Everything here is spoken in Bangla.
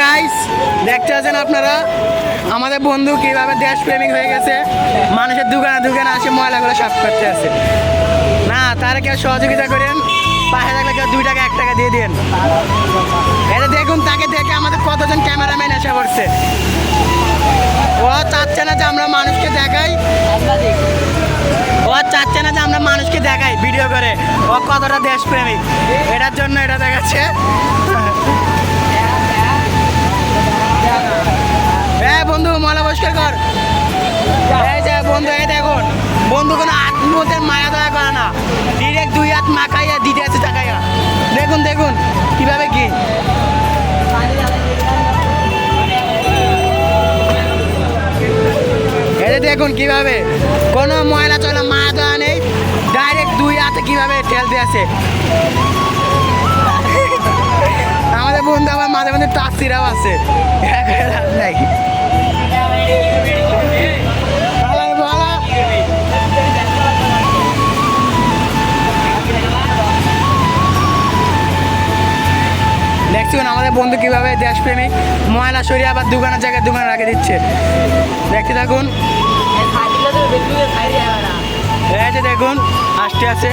গাইস, দেখতে পাচ্ছেন আপনারা আমাদের বন্ধু কিভাবে দেশপ্রেমিক হয়ে গেছে। মানুষের দোকানে দোকানে আসে ময়লাগুলো সাফ করতে আছে। না, তারা কেউ সহযোগিতা করেন, পাশে থাকলে কেউ 2 টাকা 1 টাকা দিয়ে দেন। এটা দেখুন, তাকে দেখে আমাদের কতজন ক্যামেরাম্যান এসে পড়ছে। ও চাচ্ছে না যে আমরা মানুষকে দেখাই, ভিডিও করে ও কতটা দেশপ্রেমিক, এটার জন্য এটা দেখাচ্ছে। বন্ধু ময়লা পরিষ্কার কর। এই যে বন্ধু, এই দেখুন বন্ধু কোনো আত্মীয়দের মায়া দয়া করে না, ডিরেক্ট 2 হাত মাখাইয়া দিতে আছে টাকাইয়া। দেখুন দেখুন কিভাবে কি এই দেখুন কিভাবে কোনো ময়লা চলা মায়া দয়া নেই, ডাইরেক্ট 2 হাতে কিভাবে ঠেল দিয়েছে। আমাদের বন্ধু আবার মাঝে মাঝে টাচিরাও আছে নাই। দেখছেন আমাদের বন্ধু কিভাবে দেশপ্রেমিক, ময়লা সরিয়ে আবার দোকানের জায়গায় দোকানে রেখে দিচ্ছে। দেখতে থাকুন, এই যে দেখুন আসতে আছে।